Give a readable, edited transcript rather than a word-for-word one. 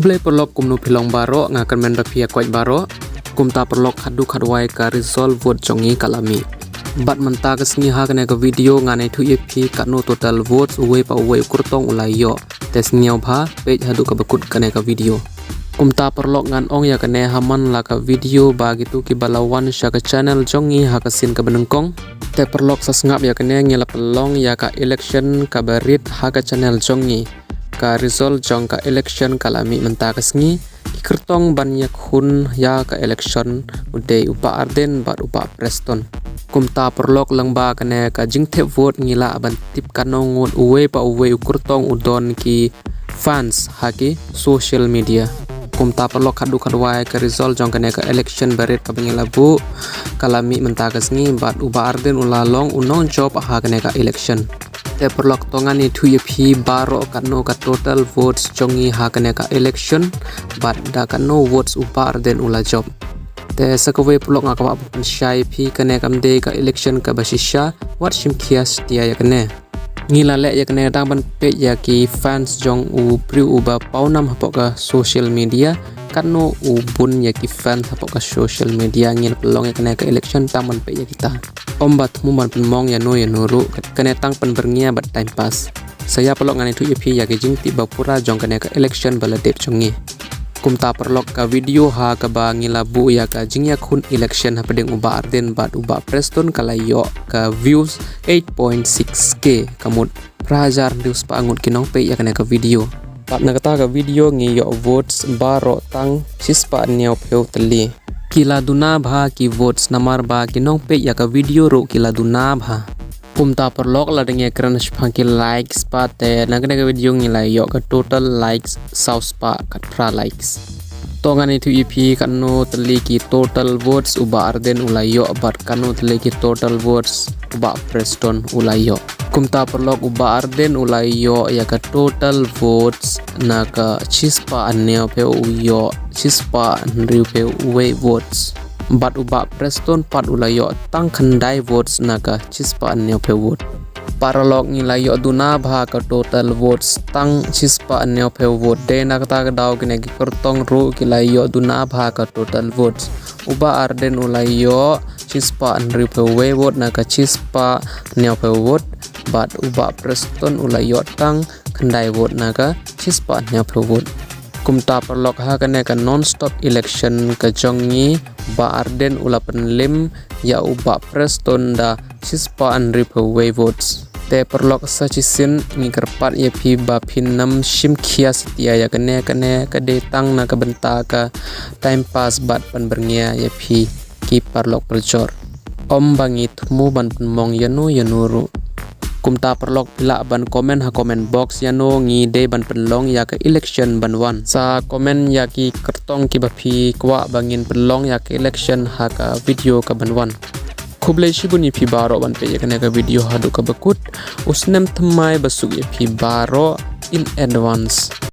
Kublai perlok kumnu pilong baro ngakan men rapia kwaj baro kumta perlok hadu khadwai ka resolve vote jongi kalami bat menta ka sngi ha kana ka video ngane thu ep katno total votes uwe pa uwe kurtong ulayo tes ngiau bha page hadu ka bakut kana ka video kumta perlok ngan ong ya kane haman la ka video ba gitu ki balawan sha ka channel jongi ha ka sin ka benengkong te perlok sa Sngap ya kane ngila pelong ya ka election ka barit ha ka channel jongi ka result jong ka election kalami menta ka sngi kertong banyak hun ya ka election ude upa Ardent bat upa Prestone kumta perlok langba kane ka jingthe vote ngila ban tip kanong uwe pa uwe kurtong udon ki fans haki social media kumta perlok hadu khadwai ka result jong kane ka election barit ka bangila bu kalami menta ka sngi bat upa Ardent ulalong unong job ha kane ka election te perlok tongan ni thu yepi baro katno ka total votes jongi ha kane ka election bat da katno votes upa Ardent ula job te sakwe perlok ngaka ba shai pi kane kamde ka election ka basisha wat shim khias tia ya kane ngila le ya kane dang ban pe ya ki fans jong u pri uba paunam hapok ka social media katno u bun ya ki fans hapok ka social media ngil pelong ya kane ka election taman pe ya kita ombat muman penmong ya no ya nuru kane tang pen berngia bat time pass saya pelok ngani thu ep ya ke jing ti bapura jong kane ka election baladep jongi kumta perlok ka video ha ka ba ngila bu ya ka jing ya khun election ha pedeng uba Ardent bat uba Prestone kalayo ka views 8.6k kamut prajar views pa angut kinong pe ya kane ka video bat nakata ka video ngi yo votes baro tang sispa niaw pheu tali kila duna bha ki votes namar ba kinong pe ya ka video ro kila duna bha kumta perlok la denge kran spaki likes pa te nagane ka video ngila yo ka total likes saus pa katra likes tongani thu ep kanno tali ki total votes uba Ardent ulayo bat kanno tali ki total votes uba Prestone ulayo kumta perlok uba Ardent ulayo ya ka total votes na ka chispa aneo pe uyo chispa nriu pe uwe votes bat uba Prestone pat ulayo tang khandai votes na ka chispa aneo pe vote paralog ngilayo duna bha ka total votes tang chispa aneo pe vote de na ka daw kine ki kortong ro kilayo duna bha ka total votes uba Ardent ulayo chispa nriu pe uwe vote na ka chispa aneo pe vote bat uba Prestone ulayo tang khandai vote na ka chispa aneo pe vote kumta perlok ha kane ka non-stop election ka jongi ba Ardent ula penlim ya uba Prestone da chispa anri pe votes te perlok sa chisin ngi kerpat ya pi ba pinam shim khias tia ya kane ka detang na ka benta ka time pass bat pan berngia ya pi ki perlok perjor om bangit mu ban penmong yanuru kumta perlok pila ban komen ha comment box yano ngi de ban penlong ya ka election ban wan sa komen ya ki kertong ki bapi kwa bangin penlong ya ka election ha ka video ka ban wan kublai shibuni pi baro ban pe ya ka video hadu ka bakut usnem thamai basuk ya pi baro in advance